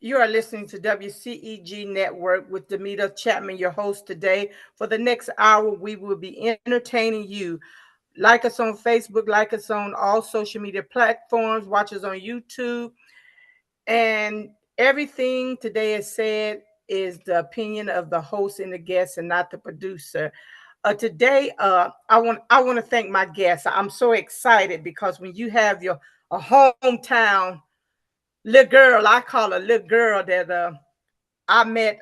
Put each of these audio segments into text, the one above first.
You are listening to WCEG Network with Damita Chatman, your host today. For the next hour, we will be entertaining you. Like us on Facebook, like us on all social media platforms, watch us on YouTube. And everything today is said is the opinion of the host and the guest and not the producer. Today, I want to thank my guests. I'm so excited because when you have your a hometown little girl, I call her little girl that I met,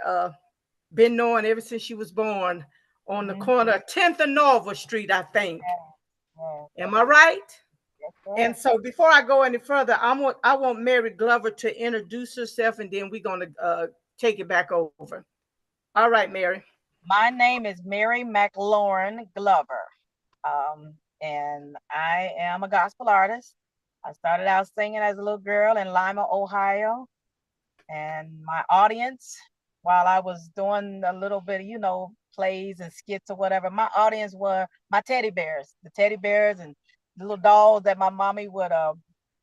been knowing ever since she was born on the Mhm. corner of 10th and Norval Street, I think. Yeah, yeah. Am I right? Yes, And sir. so before I go any further, I want Mary Glover to introduce herself, and then we're gonna take it back over. All right, Mary. My name is Mary McLaurin Glover, and I am a gospel artist. I started out singing as a little girl in Lima, Ohio, and my audience, while I was doing a little bit of, plays and skits or whatever, my audience were my teddy bears and little dolls that my mommy would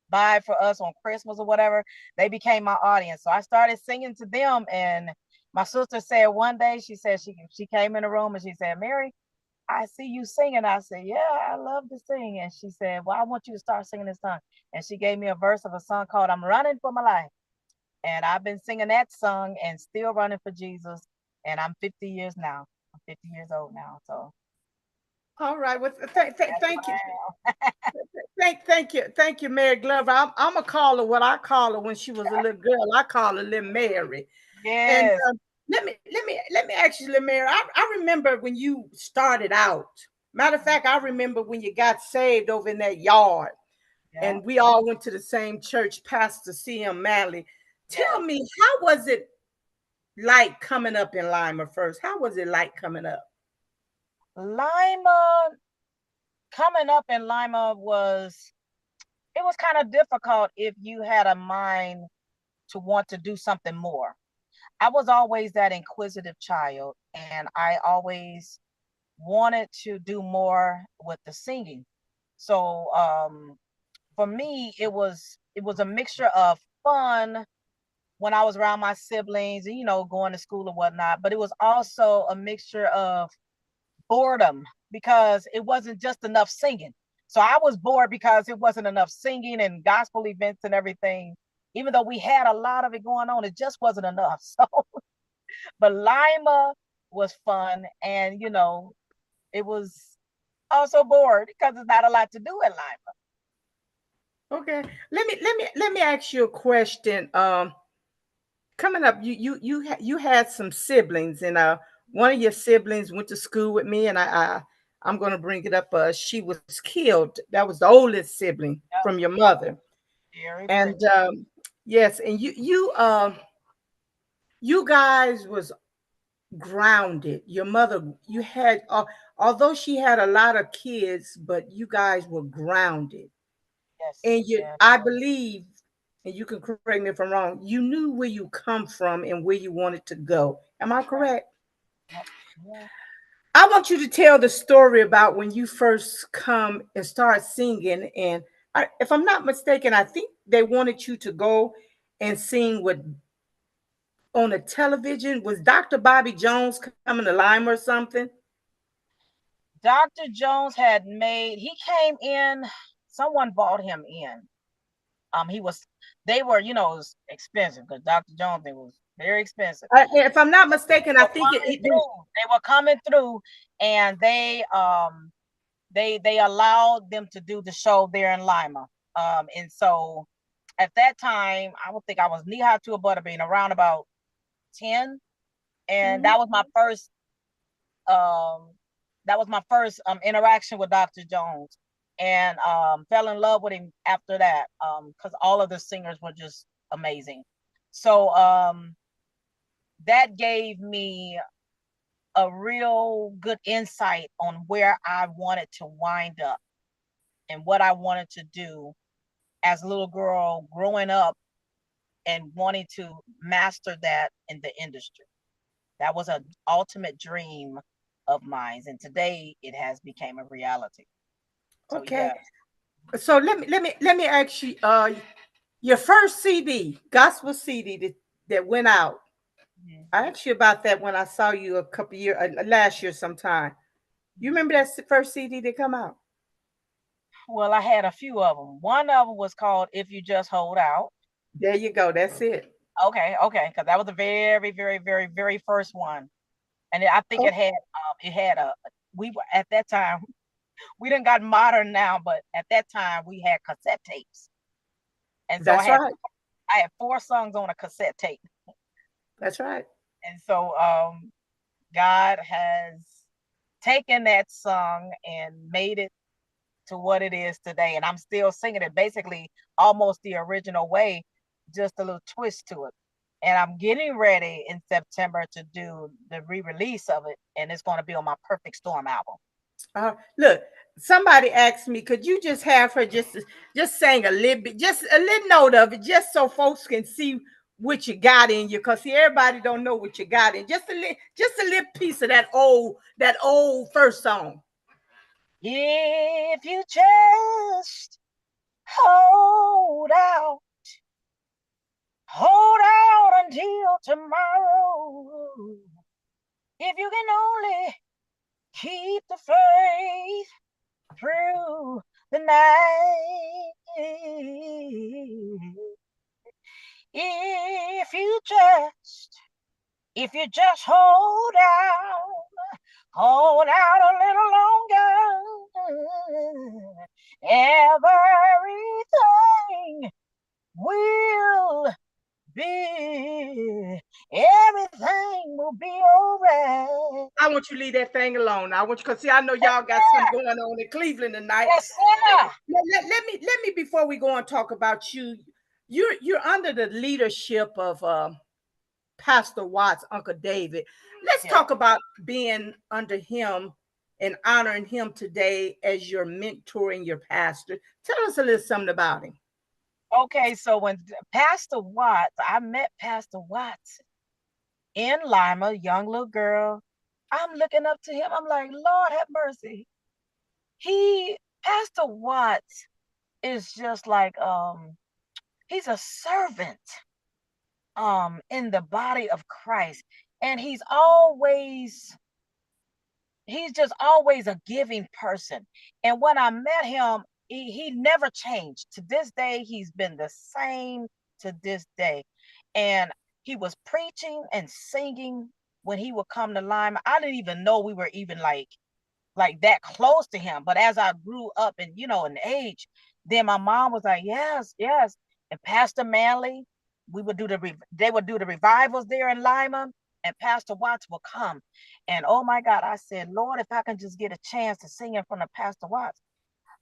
buy for us on Christmas or whatever. They became my audience. So I started singing to them. And my sister said one day, she said she came in the room and she said, Mary, I see you singing. I said, yeah, I love to sing. And she said, well, I want you to start singing this song. And she gave me a verse of a song called I'm Running for My Life. And I've been singing that song and still running for Jesus. And I'm 50 years now. I'm 50 years old now. So All right. Well, that's who thank you. I am. Thank you, Mary Glover. I'm gonna call her what I call her when she was a little girl. I call her little Mary. And Yes. let me ask you, little Mary. I remember when you started out. Matter of fact, I remember when you got saved over in that yard, Yeah. and we all went to the same church, Pastor C.M. Manley. Tell Yes. me, how was it like coming up in Lima first? How was it like coming up? Lima, coming up in Lima it was kind of difficult if you had a mind to want to do something more. I was always that inquisitive child, and I always wanted to do more with the singing. So for me, it was a mixture of fun when I was around my siblings and going to school and whatnot, but it was also a mixture of boredom because it wasn't just enough singing. So I was bored because it wasn't enough singing and gospel events and everything. Even though we had a lot of it going on, it just wasn't enough. So, but Lima was fun, and it was also bored because there's not a lot to do in Lima. Okay, let me ask you a question. Coming up, you had some siblings, and one of your siblings went to school with me, and I'm gonna bring it up. She was killed. That was the oldest sibling Yep, from your mother, very and true. yes, and you guys was grounded. Your mother, you had, although she had a lot of kids, but you guys were grounded, Yes, and yes, I believe, and you can correct me if I'm wrong, you knew where you come from and where you wanted to go. Am I that's right. correct? Yep, yeah. I want you to tell the story about when you first come and start singing. And if I'm not mistaken, I think they wanted you to go and sing with on the television. Was Dr. Bobby Jones coming to Lima or something? Dr. Jones he came in, someone bought him in. He was, they were, it was expensive because Dr. Jones, it was very expensive. If I'm not They mistaken, I were think coming through. They were coming through, and they allowed them to do the show there in Lima. And so at that time, I would think I was knee high to a butterbean, around about 10, and Mhm. um that was my first interaction with Dr. Jones, and fell in love with him after that, because all of the singers were just amazing. So that gave me a real good insight on where I wanted to wind up and what I wanted to do as a little girl growing up and wanting to master that in the industry. That was an ultimate dream of mine, and today it has become a reality. So Okay. yes, So let me ask you, your first CD, gospel CD. that went out. Mhm. I asked you about that when I saw you a couple year last year sometime. You remember that first CD that come out? Well, I had a few of them. One of them was called "If You Just Hold Out." There you go. That's it. Okay, because that was the very, very, very, very first one, and I think Oh, it had a. We were at that time. We didn't got modern now, but at that time we had cassette tapes, and so that's right. I had 4 songs on a cassette tape, That's right. and so God has taken that song and made it to what it is today. And I'm still singing it basically almost the original way, just a little twist to it. And I'm getting ready in September to do the re-release of it, and it's going to be on my Perfect Storm album. Look, somebody asked me, could you just have her just sing a little bit, just a little note of it, just so folks can see what you got in you? Cause see, everybody don't know what you got in. Just a little piece of that old first song. If you just hold hold out until tomorrow. If you can only keep the faith through the night. If you just, if you just hold out a little longer, everything will be, everything will be alright. I want you to leave that thing alone. I want you, cause see, I know y'all got something going on in Cleveland tonight. Yes, sir. Let me before we go and talk about you. You're under the leadership of Pastor Watts, Uncle David. Let's Yes. talk about being under him and honoring him today as your mentor and your pastor. Tell us a little something about him. Okay, so when Pastor Watts, I met Pastor Watts in Lima, young little girl. I'm looking up to him. I'm like, Lord have mercy. Pastor Watts is just like he's a servant in the body of Christ. And he's just always a giving person. And when I met him, he never changed. To this day, he's been the same to this day. And he was preaching and singing when he would come to Lima. I didn't even know we were even like that close to him. But as I grew up and in age, then my mom was like, yes, yes. And Pastor Manley, they would do the revivals there in Lima, and Pastor Watts will come. And oh my God, I said, Lord, if I can just get a chance to sing in front of Pastor Watts,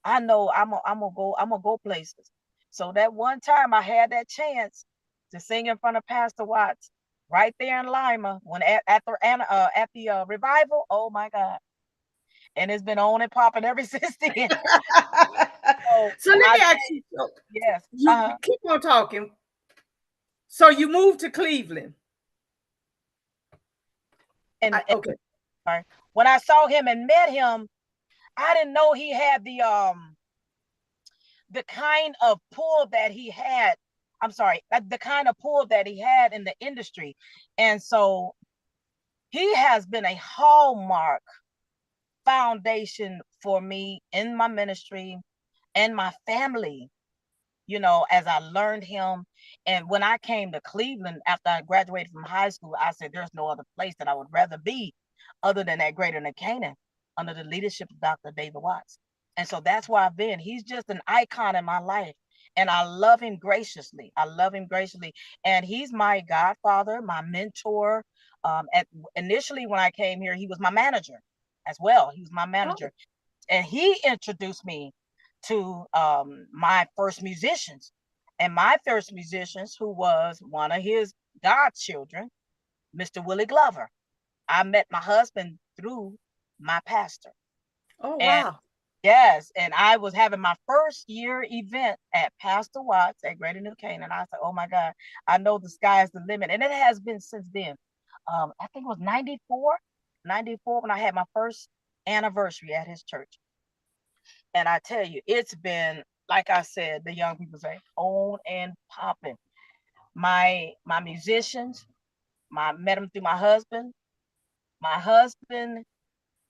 I know I'm gonna go places. So that one time I had that chance to sing in front of Pastor Watts right there in Lima when at the revival. Oh my God. And it's been on and popping ever since then. So So let I me ask tell you, you, yes. you keep on talking. So you moved to Cleveland. And Okay. sorry, when I saw him and met him, I didn't know he had the kind of pull that he had. I'm sorry, the kind of pull that he had in the industry. And so he has been a hallmark foundation for me in my ministry and my family, as I learned him. And when I came to Cleveland after I graduated from high school, I said, there's no other place that I would rather be other than at Greater New Canaan under the leadership of Dr. David Watts. And so that's where I've been. He's just an icon in my life. And I love him graciously. I love him graciously. And he's my godfather, my mentor. Initially, when I came here, he was my manager as well. He was my Oh, manager. And he introduced me to my first musicians. And my first musicians, who was one of his godchildren, Mr. Willie Glover. I met my husband through my pastor. oh And wow. yes, and I was having my first year event at Pastor Watts at Greater New Canaan. And I said, oh my God, I know the sky is the limit. And it has been since then. I think it was 94 when I had my first anniversary at his church. And I tell you, it's been, like I said, the young people say, on and popping. my musicians, met them through my husband. My husband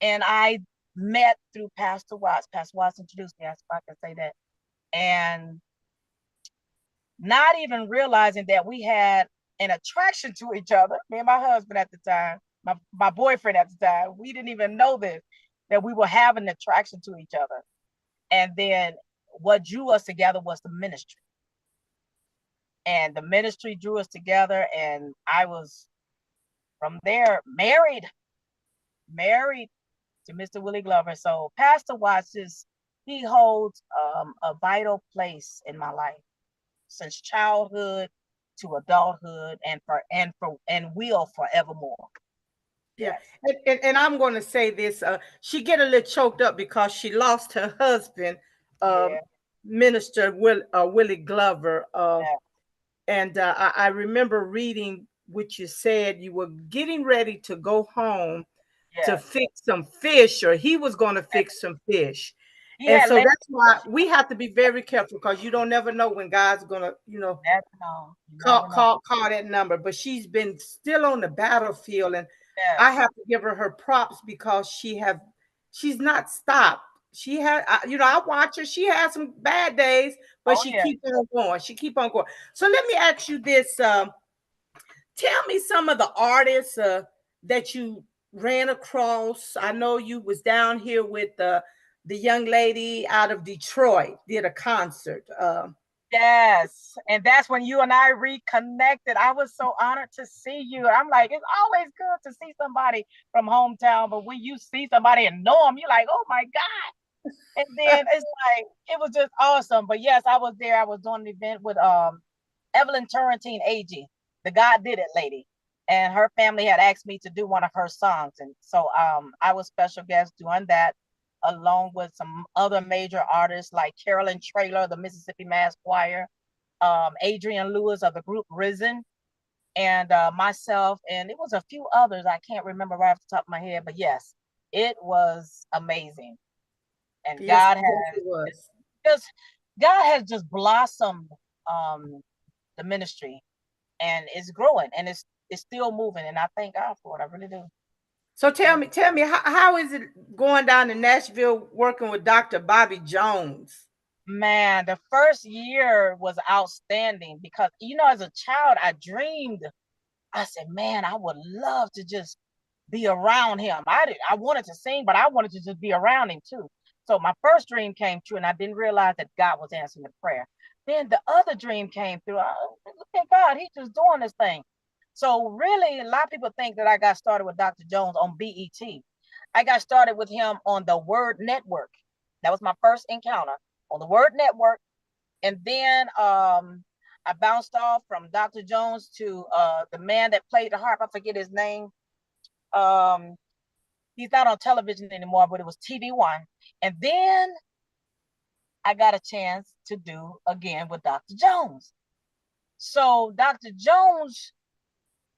and I met through Pastor Watts. Pastor Watts introduced me, if I can say that. And not even realizing that we had an attraction to each other, me and my husband at the time, my boyfriend at the time, we didn't even know this, that we were having an attraction to each other. And then what drew us together was the ministry. And the ministry drew us together, and I was from there married to Mr. Willie Glover. So Pastor Watts he holds a vital place in my life since childhood to adulthood, and will forevermore. Yeah, Yes. and I'm going to say this. She get a little choked up because she lost her husband, um, Yeah. Minister Willie Glover. Yeah. And I remember reading what you said. You were getting ready to go home to Yes. fix some fish, or he was going to fix some fish. He And had so left. that's why we have to be very careful, because you don't never know when God's going to, Never know. You call never know. call that number. But she's been still on the battlefield, and I Yes. have to give her props, because she's not stopped. She had, I watch her. She has some bad days, but Oh she yeah. keep on going. She keep on going. So let me ask you this: tell me some of the artists that you ran across. I know you was down here with the young lady out of Detroit, did a concert. Yes. And that's when you and I reconnected. I was so honored to see you. I'm like, it's always good to see somebody from hometown, but when you see somebody and know them, you're like, oh my God. And then it's like, it was just awesome. But yes, I was there. I was doing an event with Evelyn Turrentine AG, the God Did It lady. And her family had asked me to do one of her songs. And so I was special guest doing that, along with some other major artists like Carolyn Traylor, the Mississippi Mass Choir, Adrian Lewis of the group Risen, and myself. And it was a few others. I can't remember right off the top of my head. But yes, it was amazing. And Yes, yes, it was. just God has just blossomed um, the ministry, and it's growing, and it's still moving, and I thank God for it. I really do. So tell me, how is it going down to Nashville working with Dr. Bobby Jones? Man, the first year was outstanding because as a child, I dreamed. I said, man, I would love to just be around him. I wanted to sing, but I wanted to just be around him too. So my first dream came true, and I didn't realize that God was answering the prayer. Then the other dream came through. Look at God, he's just doing this thing. So really, a lot of people think that I got started with Dr. Jones on BET. I got started with him on the Word Network. That was my first encounter on the Word Network. And then I bounced off from Dr. Jones to the man that played the harp. I forget his name. Um, he's not on television anymore, but it was TV1. And then I got a chance to do again with Dr. Jones. So Dr. Jones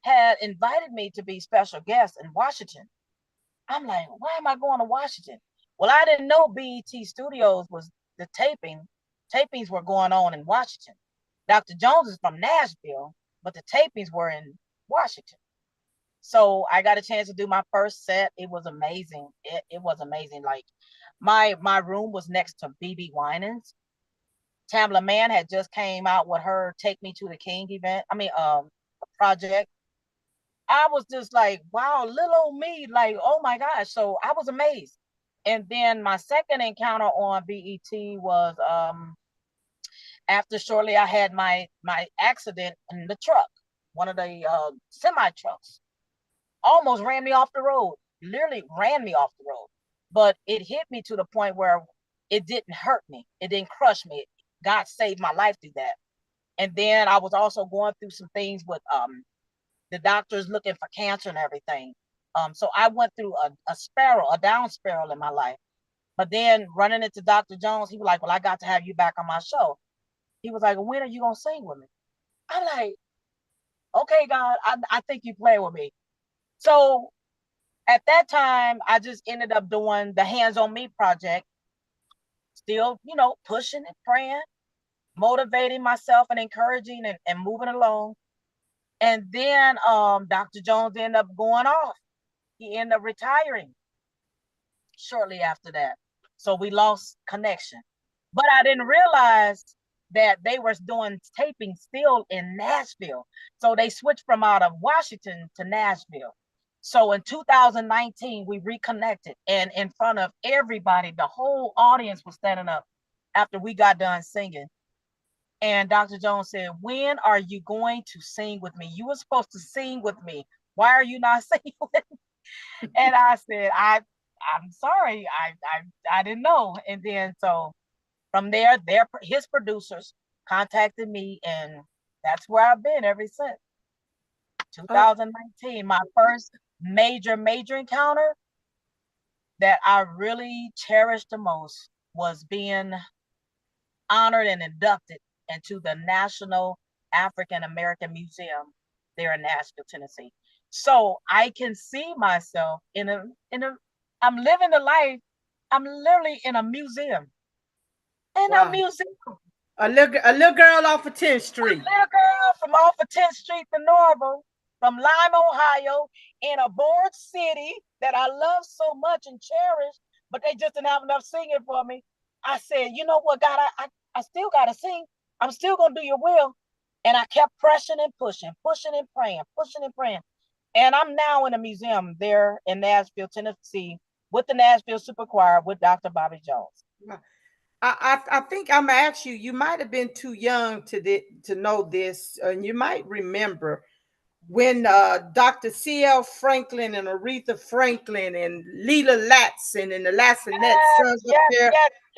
had invited me to be special guest in Washington. I'm like, why am I going to Washington? Well, I didn't know BET Studios was the tapings were going on in Washington. Dr. Jones is from Nashville, but the tapings were in Washington. So I got a chance to do my first set. It was amazing. It was amazing. Like my room was next to BB Winans. Tamla Mann had just came out with her Take Me to the King event. I mean, project. I was just like, wow, little old me, like, oh my gosh. So I was amazed. And then my second encounter on BET was after shortly I had my accident in the truck, one of the semi trucks, almost ran me off the road, literally ran me off the road. But it hit me to the point where it didn't hurt me, it didn't crush me. God saved my life through that. And then I was also going through some things with the doctors looking for cancer and everything. So I went through a down spiral in my life. But then running into Dr. Jones, he was like, well, I got to have you back on my show. He was like, when are you going to sing with me? I'm like, okay, God, I think you play with me. So at that time, I just ended up doing the Hands on Me project, still, pushing and praying. motivating myself and encouraging and moving along. And then Dr. Jones ended up going off. He ended up retiring shortly after that. So we lost connection. But I didn't realize that they were doing taping still in Nashville. So they switched from out of Washington to Nashville. So in 2019, we reconnected, and in front of everybody, the whole audience was standing up after we got done singing. And Dr. Jones said, "When are you going to sing with me? You were supposed to sing with me. Why are you not singing with me?" And I said, I'm sorry, I didn't know. And then so from there, his producers contacted me, and that's where I've been ever since. Oh, 2019, my first major encounter that I really cherished the most was being honored and inducted into the National African American Museum there in Nashville, Tennessee. So I can see myself I'm living the life. I'm literally in a museum. In a wow. museum. A little girl off of 10th Street. A little girl from off of 10th Street to Norval, from Lima, Ohio, in a bored city that I love so much and cherish, but they just didn't have enough singing for me. I said, you know what, God, I still got to sing. I'm still going to do your will. And I kept pressing and pushing and praying, pushing and praying. And I'm now in a museum there in Nashville, Tennessee, with the Nashville Super Choir with Dr. Bobby Jones. I think I'm gonna ask you. You might have been too young to know this, and you might remember when Dr. C.L. Franklin and Aretha Franklin and Lila Latson and the Lassonettes sung up there.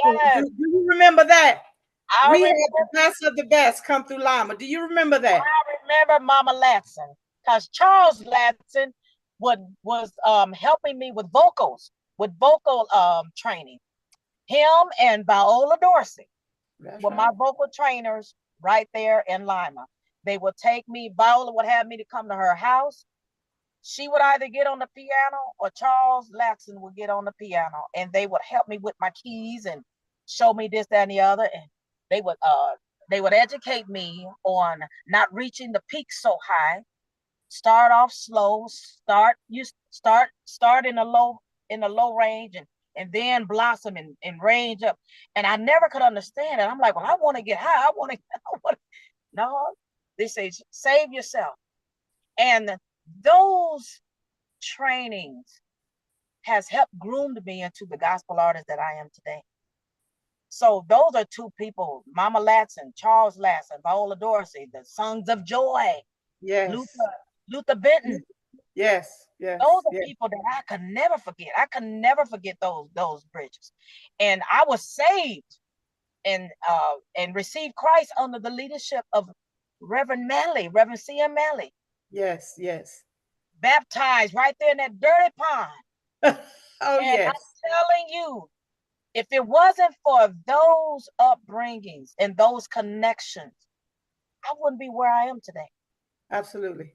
Yes. Do you remember that? I We had remember the best of the best come through Lima. Do you remember that? Mama Latson, because Charles Latson was helping me with vocal training. Him and Viola Dorsey That's were my right. vocal trainers right there in Lima. They would take me. Viola would have me to come to her house. She would either get on the piano or Charles Latson would get on the piano, and they would help me with my keys and show me this, that, and the other. And they would uh they would educate me on not reaching the peak so high. Start off slow. Start in the low range, and then blossom and range up. And I never could understand it. I'm like, well, I want to get high. I want to. No, they say save yourself. And those trainings has helped groomed me into the gospel artist that I am today. So those are two people, Mama Latson, Charles Latson, Viola Dorsey, the Sons of Joy, Yes. Luther Benton. Yes. Those Yes. are Yes. people that I could never forget. I could never forget those bridges. And I was saved and received Christ under the leadership of Reverend C.M. Manley, Yes. Yes. baptized right there in that dirty pond. Oh And yes. I'm telling you, if it wasn't for those upbringings and those connections, I wouldn't be where I am today. Absolutely.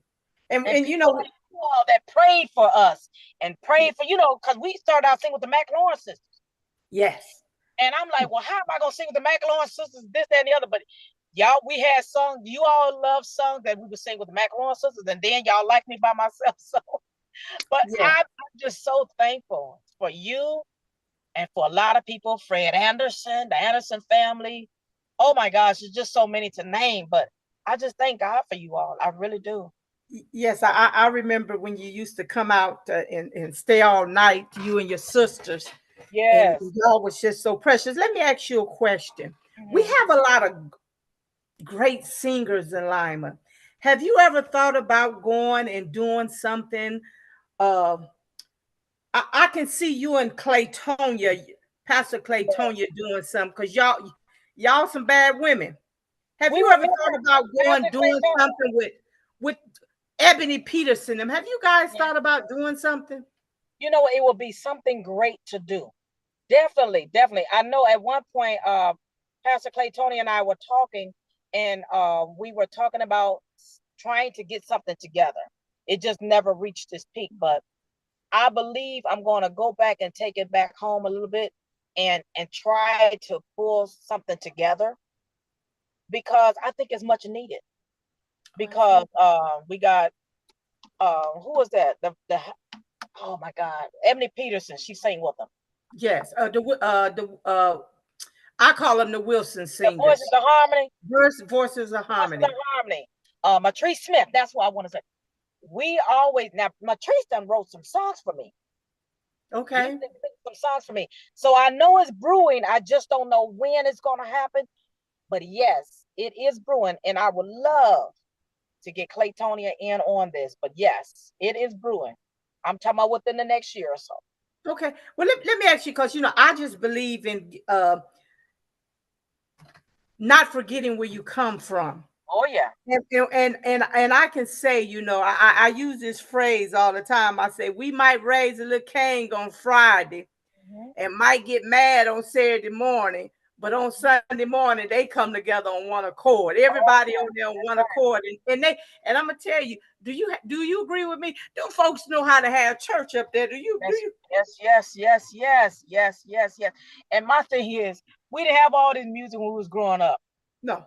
And And and you people know, like you all that prayed for us and prayed for, because we started out singing with the Macaron sisters. yes. And I'm like, well, how am I going to sing with the Macaron sisters, this, that, and the other? But y'all, we had songs, you all love songs that we would sing with the Macaron sisters, and then y'all like me by myself. So, but Yeah. I'm just so thankful for you and for a lot of people, Fred Anderson, the Anderson family. Oh my gosh, there's just so many to name, but I just thank God for you all. I really do. Yes, I remember when you used to come out and stay all night, you and your sisters, and Yes. y'all was just so precious. Let me ask you a question. We Mm-hmm. have a lot of great singers in Lima. Have you ever thought about going and doing something? Uh, I can see you and Claytonia, Pastor Claytonia, doing something because y'all some bad women. Have We you were ever members, thought about going Pastor doing Clayton. something with Ebony Peterson? Have you guys Yeah. thought about doing something? It will be something great to do. Definitely, definitely. I know at one point, Pastor Clay, Tony, and I were talking, and we were talking about trying to get something together. It just never reached this peak, but I believe I'm going to go back and take it back home a little bit and try to pull something together because I think it's much needed. Because we got who was that? The oh my God, Ebony Peterson. She sang with them. Yes, I call them the Wilson The singers. Voices of Harmony. Voices of Harmony. Voices of Harmony. Matrice Smith. That's what I want to say. We always now Matrice done wrote some songs for me. Okay. Some songs for me. So I know it's brewing. I just don't know when it's going to happen. But yes, it is brewing, and I would love to get Claytonia in on this. But yes, it is brewing. I'm talking about within the next year or so. Okay. Well, let me ask you, because I just believe in not forgetting where you come from. Oh yeah. And I can say, I use this phrase all the time. I say we might raise a little cane on Friday, and might get mad on Saturday morning, but on Sunday morning they come together on one accord. Everybody on there on one accord, and I'm gonna tell you, do you agree with me? Them folks know how to have church up there. Do you? Yes. And my thing is, we didn't have all this music when we was growing up. No.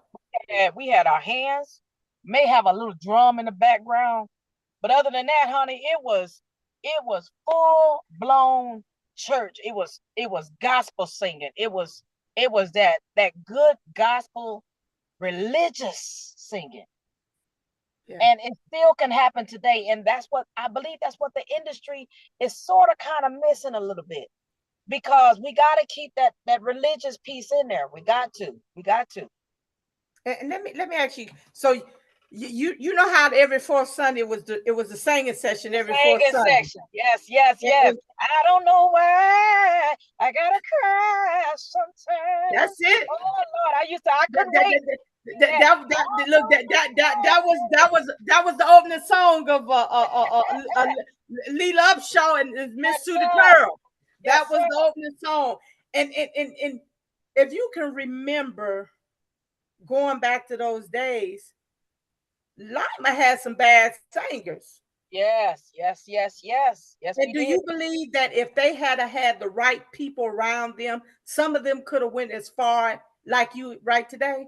We had our hands, may have a little drum in the background, but other than that, honey, it was full blown church. It was gospel singing. It was that good gospel religious singing. Yeah. And it still can happen today. And that's what I believe, that's what the industry is sort of kind of missing a little bit, because we got to keep that religious piece in there. We got to. And let me ask you. So you know how every fourth Sunday it was the singing session every fourth Sunday. Section. Yes. I don't know why I gotta cry sometimes. That's it. Oh Lord, I couldn't wait. That was the opening song of Leela Upshaw and Miss Sue the Pearl. That was the opening song. And if you can remember, going back to those days, Lima had some bad singers. Yes. And do you believe that if they had the right people around them, some of them could have went as far like you right today?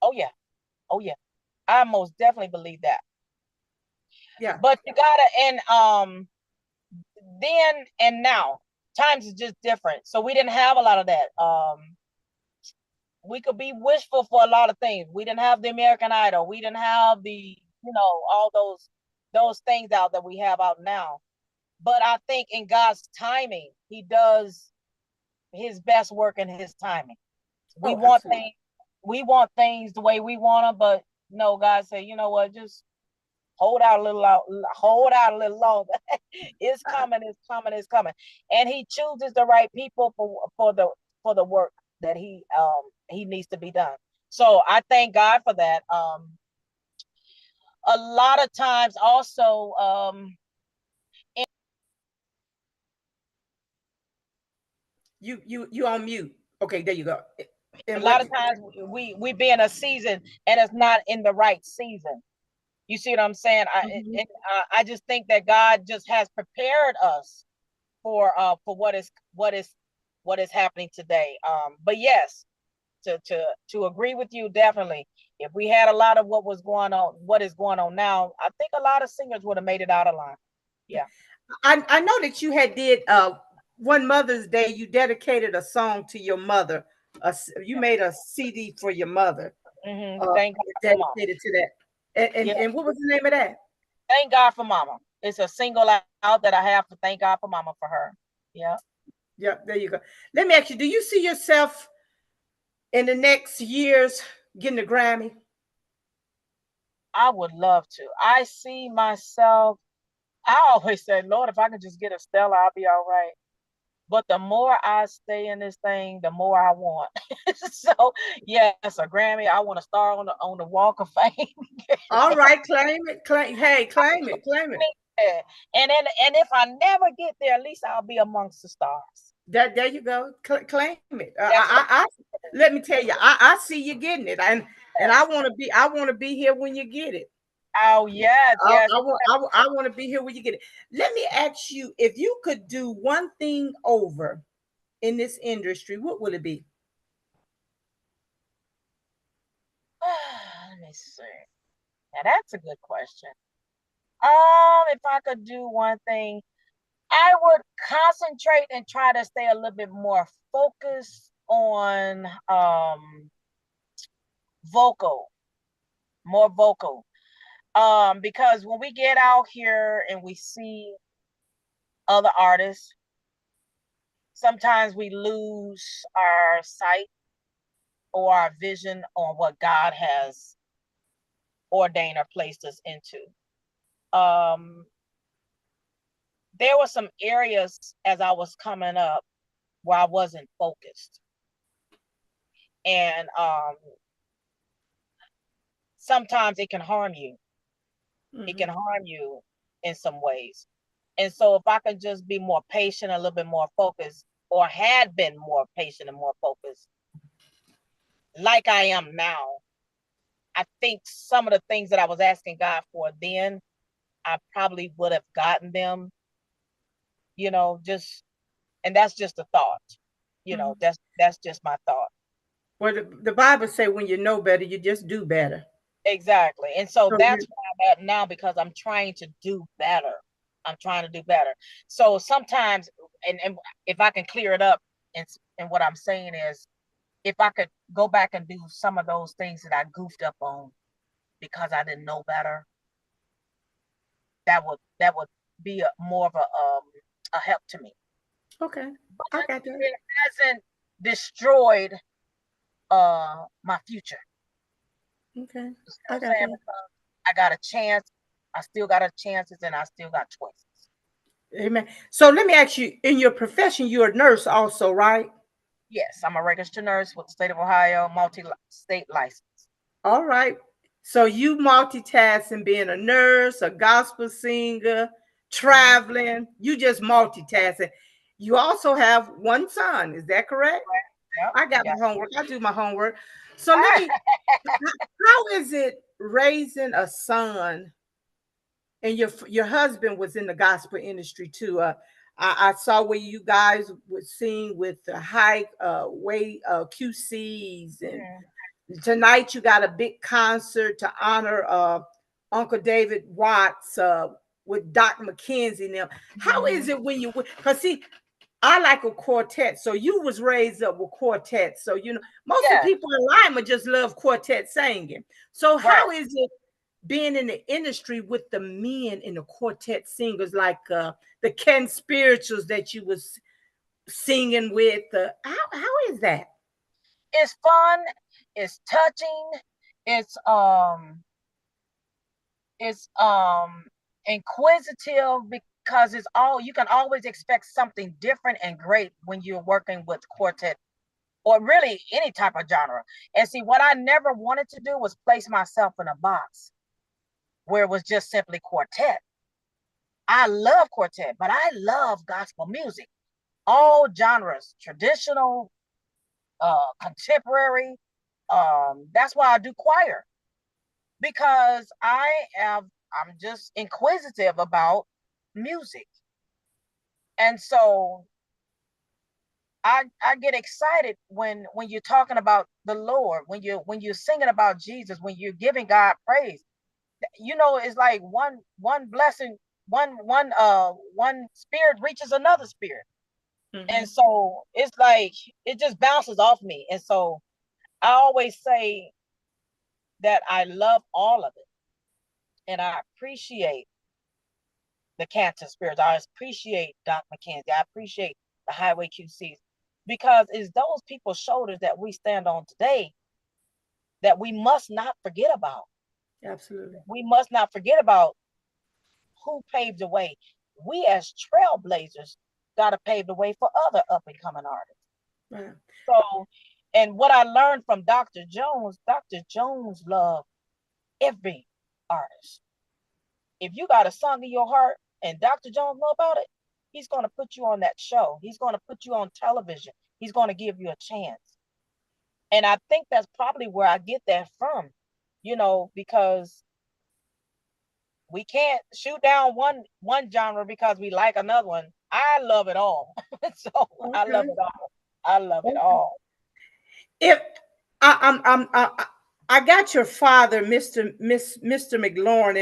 Oh yeah. I most definitely believe that. Yeah. But you gotta, and then and now times is just different. So we didn't have a lot of that. We could be wishful for a lot of things. We didn't have the American Idol. We didn't have the, all those things out that we have out now. But I think in God's timing, He does His best work in His timing. We want things the way we want them, but no, God said, you know what, just hold out a little longer. It's coming. And He chooses the right people for the work that he needs to be done. So I thank God for that. A lot of times also, you on mute. Okay, there you go. And a lot of times we be in a season and it's not in the right season. You see what I'm saying? I just think that God just has prepared us for what is happening today. But yes, to agree with you, definitely. If we had a lot of what is going on now, I think a lot of singers would have made it out of line. Yeah. I know that you did one Mother's Day, you dedicated a song to your mother. You made a CD for your mother. Thank God dedicated to that. And what was the name of that? Thank God for Mama. It's a single out that I have to thank God for Mama for her. Yeah. Yeah, there you go. Let me ask you, do you see yourself in the next years getting a Grammy? I would love to. I see myself, I always say, Lord, if I could just get a Stella, I'll be all right. But the more I stay in this thing, the more I want. So yes, a Grammy. I want to star on the Walk of Fame. All right, claim it. Claim it. And if I never get there, at least I'll be amongst the stars. There you go. Claim it. Let me tell you, I see you getting it, and I want to be here when you get it. Oh yes. I want to be here when you get it. Let me ask you, if you could do one thing over in this industry, what would it be? me see. Now that's a good question. If I could do one thing, I would concentrate and try to stay a little bit more focused on vocal, more vocal. Because when we get out here and we see other artists, sometimes we lose our sight or our vision on what God has ordained or placed us into. Um, there were some areas as I was coming up where I wasn't focused. And sometimes it can harm you. It can harm you in some ways. And so if I could just be more patient, a little bit more focused, or had been more patient and more focused, like I am now, I think some of the things that I was asking God for then, I probably would have gotten them, just, and that's just a thought, that's just my thought. Well, the Bible say when you know better, you just do better. Exactly. And so So that's where I'm at now because I'm trying to do better. I'm trying to do better. So sometimes, and if I can clear it up, and what I'm saying is, if I could go back and do some of those things that I goofed up on because I didn't know better, that would be more of a help to me. okay, I got that. It hasn't destroyed my future. Okay, You see I what I'm got saying? that. Because I got a chance. I still got a chances, and I still got choices. Amen. So let me ask you: in your profession, you're a nurse, also, right? Yes, I'm a registered nurse with the state of Ohio, multi-state license. All right. So you multitasking, being a nurse, a gospel singer, Mhm. traveling. You just multitasking. You also have one son. Is that correct? Yep. I got Yeah. my homework. I do my homework. So let me. How is it raising a son? And your husband was in the gospel industry too. I saw where you guys would sing with the high way QCs, and Mhm. tonight you got a big concert to honor Uncle David Watts with Dr. McKenzie. Now, how is Mhm. it when you, because see, I like a quartet. So you was raised up with quartets. So most of the Yes. people in Lima just love quartet singing. So Right. how is it being in the industry with the men in the quartet singers like the Ken Spirituals that you was singing with? How is that? It's fun. It's touching. It's um. It's inquisitive because it's all you can always expect something different and great when you're working with quartet or really any type of genre. And see, what I never wanted to do was place myself in a box where it was just simply quartet. I love quartet, but I love gospel music, all genres, traditional, contemporary. That's why I do choir because I'm just inquisitive about music, and so I get excited when you're talking about the Lord, when you're singing about Jesus, when you're giving God praise. It's like one blessing, one spirit reaches another spirit. And Mm-hmm. so it's like it just bounces off me. And so I always say that I love all of it. And I appreciate the cancer spirits. I appreciate Dr. McKenzie. I appreciate the Highway QCs because it's those people's shoulders that we stand on today that we must not forget about. Absolutely. We must not forget about who paved the way. We as trailblazers got to pave the way for other up and coming artists. Right. So, and what I learned from Dr. Jones loved every artist. If you got a song in your heart and Dr. Jones know about it, he's going to put you on that show. He's going to put you on television. He's going to give you a chance. And I think that's probably where I get that from, because we can't shoot down one genre because we like another one. I love it all. So I love Okay. it all. I love it Okay. all. If I'm I got your father, Mr. McLaurin,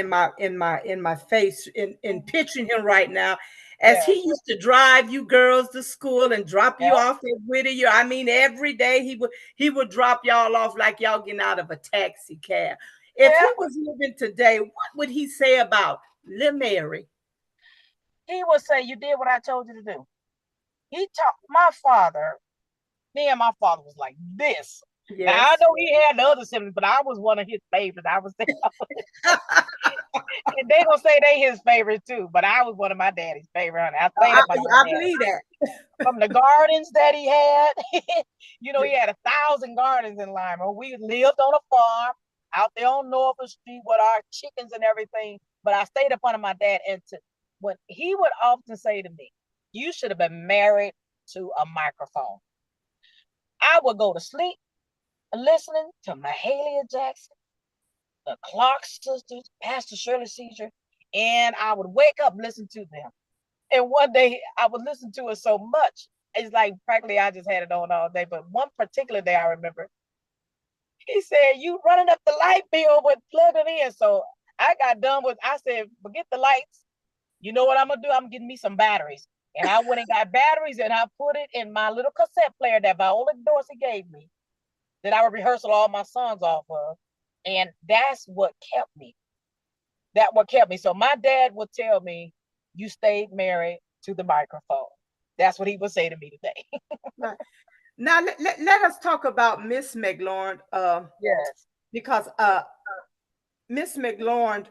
in my face, in picturing him right now, as he Yes. used to drive you girls to school and drop you Yep. off at Whittier. I mean, every day he would drop y'all off like y'all getting out of a taxi cab. If he Yep. was living today, what would he say about Lil Mary? He would say, "You did what I told you to do." He taught my father. Me and my father was like this. Now I Yes. know he had the other siblings, but I was one of his favorites. I was saying, and they gonna say they his favorite too. But I was one of my daddy's favorite. Honey. I stayed I, up under my I daddy believe that. from the gardens that he had. He had 1,000 gardens in Lima. We lived on a farm out there on Norfolk Street with our chickens and everything. But I stayed up under my dad, and when he would often say to me, "You should have been married to a microphone." I would go to sleep listening to Mahalia Jackson, the Clark sisters, Pastor Shirley Caesar, and I would wake up listening to them. And one day I would listen to it so much, it's like practically I just had it on all day. But one particular day I remember, he said, "You running up the light bill with plugging in." So I got done with, I said, "Forget the lights. You know what I'm gonna do? I'm getting me some batteries." And I went and got batteries and I put it in my little cassette player that Viola Dorsey gave me, that I would rehearsal all my songs off of. And that's what kept me. That what kept me. So my dad would tell me, "You stayed married to the microphone." That's what he would say to me today. Right. Now let us talk about Miss McLaurin, Yes. because Miss McLaurin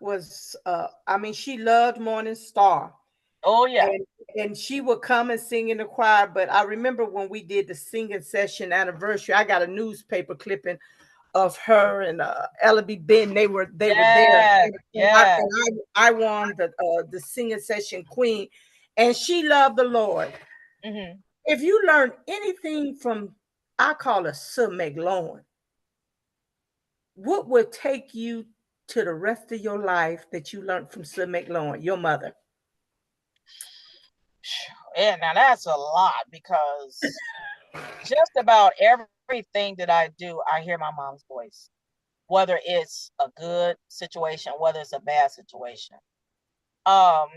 was, I mean, she loved Morning Star, Oh yeah. and she would come and sing in the choir. But I remember when we did the singing session anniversary, I got a newspaper clipping of her and Ella B. Benton. They were there, Yes. Yes. and I won the singing session queen, and she loved the Lord. Hmm. If you learn anything from, I call her Sir McLaurin, what would take you to the rest of your life that you learned from Sir McLaurin, your mother? Yeah, now that's a lot because just about everything that I do, I hear my mom's voice, whether it's a good situation, whether it's a bad situation. Um,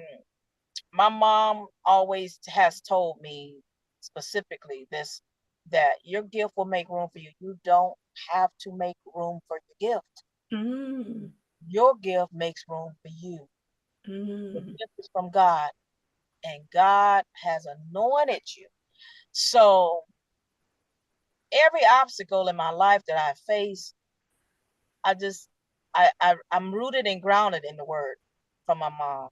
my mom always has told me specifically this, that your gift will make room for you. You don't have to make room for your gift. Mm, Your gift makes room for you. The mm, gift is from God, and God has anointed you. So every obstacle in my life that I face, I just I'm rooted and grounded in the word from my mom.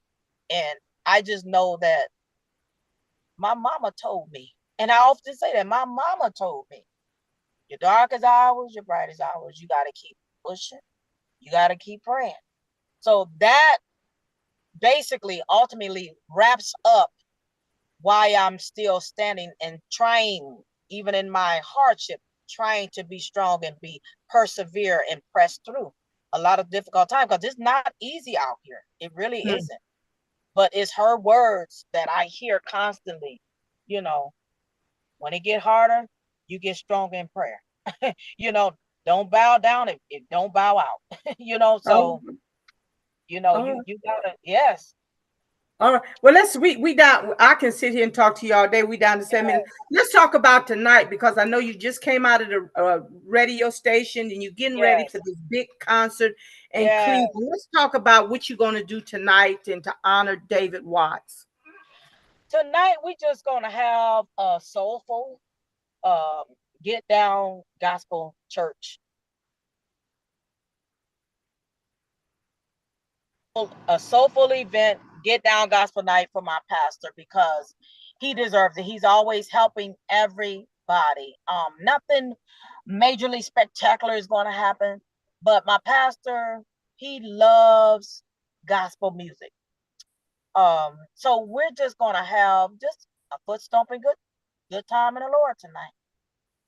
And I just know that my mama told me. And I often say that my mama told me, your darkest hours, your brightest hours, you gotta keep pushing. You gotta keep praying. So that basically ultimately wraps up why I'm still standing and trying, even in my hardship, trying to be strong and be persevere and press through a lot of difficult times, because it's not easy out here. It really mm. isn't. But it's her words that I hear constantly. You know, when it get harder, you get stronger in prayer. you know, don't bow down if don't bow out. Oh, So all right. you gotta, yes. All right. Well, we down. I can sit here and talk to you all day. We down to 7 minutes. Yes. Let's talk about tonight, because I know you just came out of the radio station and you're getting ready for Yes. this big concert in Yes. Cleveland. Let's talk about what you're going to do tonight and to honor David Watts. Tonight we just gonna have a soulful, um, get down gospel church, a soulful event, get down gospel night for my pastor, because he deserves it. He's always helping everybody. Nothing majorly spectacular is going to happen, but my pastor, he loves gospel music. So we're just gonna have just a foot stomping good time in the Lord tonight.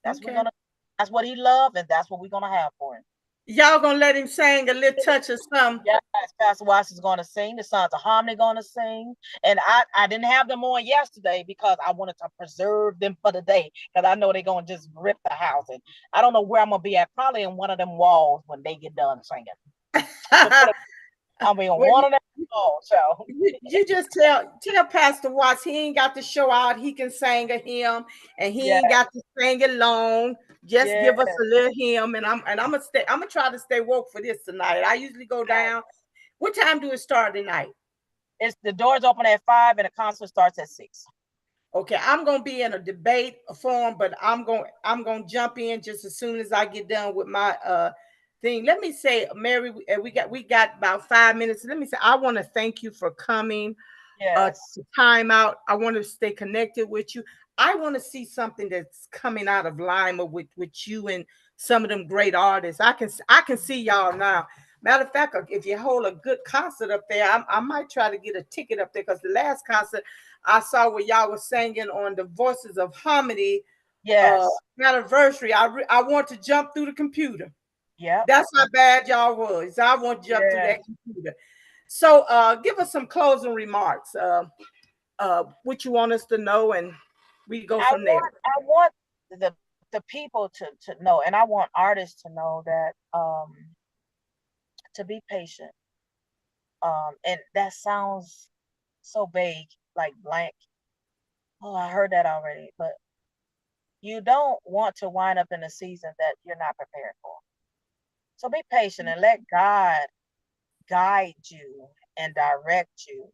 That's what we're Okay. gonna. That's what he loved, and that's what we're gonna have for him. Y'all gonna let him sing a little touch of something? Yes, Pastor Watts is going to sing. The Sons of Harmony going to sing. And I didn't have them on yesterday because I wanted to preserve them for the day because I know they're going to just rip the house. And I don't know where I'm going to be at. Probably in one of them walls when they get done singing. I'll be on Well, one of them walls. So you just tell Pastor Watts he ain't got to show out. He can sing a hymn, and he yeah, ain't got to sing it long. Just yeah, give us a little hymn, and I'm gonna stay. I'm gonna try to stay woke for this tonight. I usually go down. What time do it start tonight? it's the doors open at 5 and the concert starts at 6. Okay, I'm gonna be in a debate forum, but I'm gonna jump in just as soon as I get done with my thing. Let me say, Mary, we got about 5 minutes. Let me say, I want to thank you for coming Yes, time out. I want to stay connected with you. I want to see something that's coming out of Lima with you and some of them great artists. I can see y'all now. Matter of fact, if you hold a good concert up there, I might try to get a ticket up there because the last concert I saw where y'all was singing on the Voices of Harmony yes, anniversary, I want to jump through the computer. yep, That's how bad y'all was. I want to jump through that yes. computer. So give us some closing remarks. What you want us to know, and we go from there. I want the people to know, and I want artists to know that to be patient. And that sounds so vague, like blank. Oh, I heard that already. But you don't want to wind up in a season that you're not prepared for. So be patient and let God guide you and direct you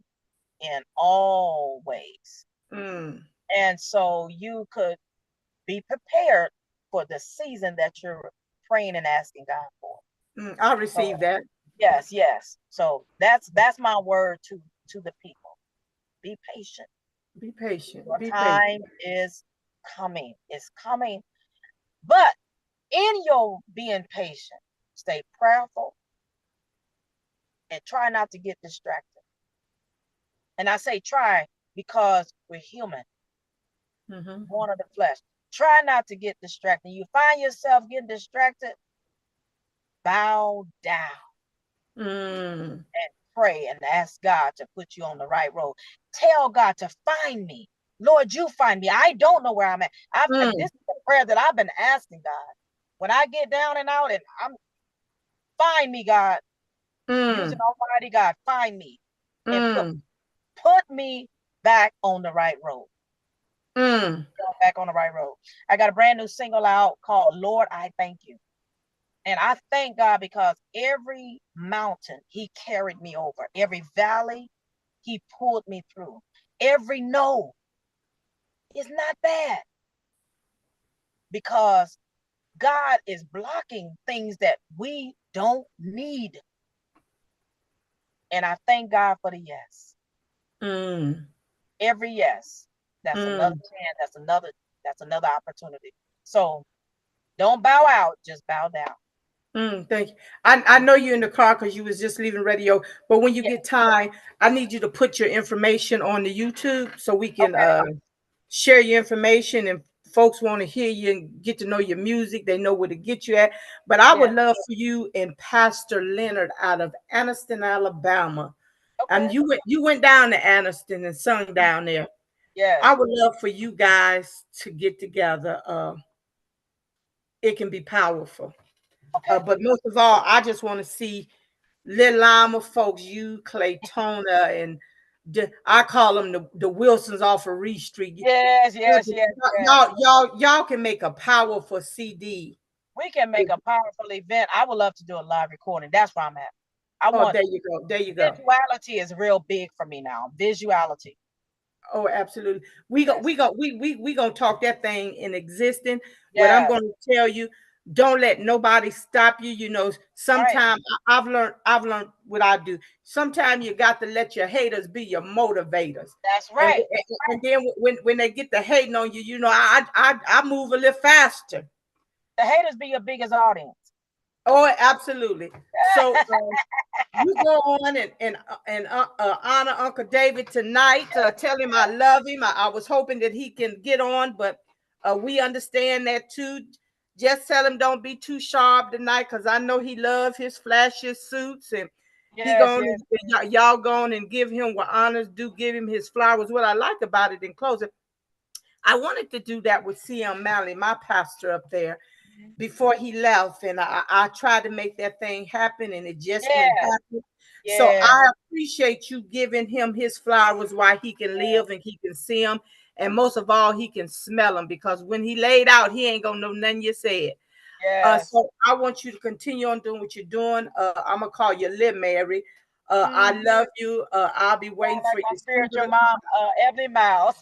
in all ways. Mm, And so you could be prepared for the season that you're praying and asking God for. I So received that. yes, yes. So that's my word to the people. Be patient. Be patient. Your Be patient. time is coming. It's coming. But in your being patient, stay prayerful and try not to get distracted. And I say try because we're human, Mm-hmm. born of the flesh. Try not to get distracted. You find yourself getting distracted, bow down Mm, and pray and ask God to put you on the right road. Tell God to find me. Lord, you find me. I don't know where I'm at. mm, This is a prayer that I've been asking God. When I get down and out and I'm find me, God, using mm, Almighty God, find me and mm, put me back on the right road. mm. Back on the right road. I got a brand new single out called Lord, I Thank You. And I thank God because every mountain He carried me over, every valley He pulled me through, every no is not bad because God is blocking things that we don't need. And I thank God for the yes. Mm, Every yes. That's another mm, chance. That's another opportunity. So don't bow out, just bow down. thank you. I know you're in the car because you was just leaving radio, but when you Yeah. get time, I need you to put your information on the YouTube so we can Okay. share your information and folks want to hear you and get to know your music. They know where to get you at. But I would Yeah. love for you and Pastor Leonard out of Anniston, Alabama. And Okay. you went down to Anniston and sung down there. I Yes. would love for you guys to get together. It can be powerful. Okay. But most of all, I just want to see Lil Lima folks, you, Claytona, and I call them the Wilsons off of Reed Street. Yes. Yes. Yes. Yes. Y'all can make a powerful CD. We can make a powerful event. I would love to do a live recording. That's where I'm at. I Oh, want there you go. There you go. visuality is real big for me now. Visuality. Oh, absolutely. We go, we Yes. go, we gonna talk that thing in existence. What I'm Yes. gonna tell you, don't let nobody stop you. Right. Sometimes I've learned what I do. Sometimes you got to let your haters be your motivators. That's And, right. and then when they get the hating on you, I move a little faster. The haters be your biggest audience. Oh, absolutely. So you go on and honor Uncle David tonight. Tell him I love him. I was hoping that he can get on, but we understand that too. Just tell him don't be too sharp tonight, because I know he loves his flashy suits, and he Yes, going yes, y'all going and give him what honors do, give him his flowers. What I like about it in closing, I wanted to do that with CM Malley, my pastor up there, mhm, before he left, and I tried to make that thing happen, and it just didn't yes, happen. So yes, I appreciate you giving him his flowers while he can yes, live and he can see them, and most of all, he can smell them, because when he laid out, he ain't gonna know nothing you said. yes. So I want you to continue on doing what you're doing. I'm gonna call you Liv Mary. I Mhm. love you. I'll be waiting Sound like for my your spiritual single. mom, Ebony Miles.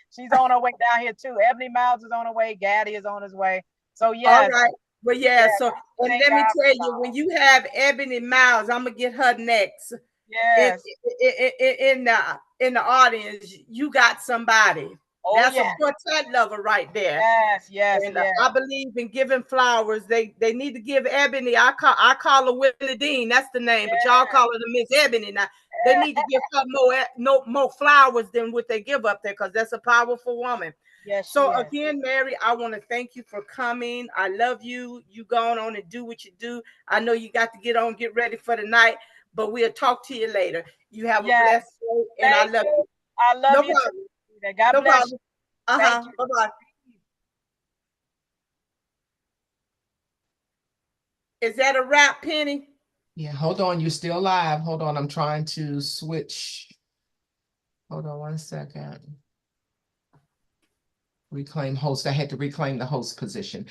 She's on her way down here too. Ebony Miles is on her way. Gaddy is on his way. So All yes, right. Well, yeah. yes. So, I and thank let me God for tell you you, when all. you have Ebony Miles, I'm gonna get her next in Yes. in the audience. You got somebody. Oh That's a yes. quartet lover right there. Yes. Yes. And Yes. I believe in giving flowers. They need to give Ebony. I call her Willie Dean. That's the name, but y'all Yes. call her the Miss Ebony. Now they need to give her more flowers than what they give up there, because that's a powerful woman. Yes, she So is. again, Mary, I want to thank you for coming. I love you. You going on and do what you do. I know you got to get ready for the night, but we'll talk to you later. You have a Yes. blessed day, and I Thank love you. you. I love No you too. problem. God No bless you. problem. Uh-huh. Thank you. Bye-bye. Is that a wrap, Penny? Yeah, hold on, you're still live. Hold on, I'm trying to switch. Hold on 1 second. Reclaim host. I had to reclaim the host position.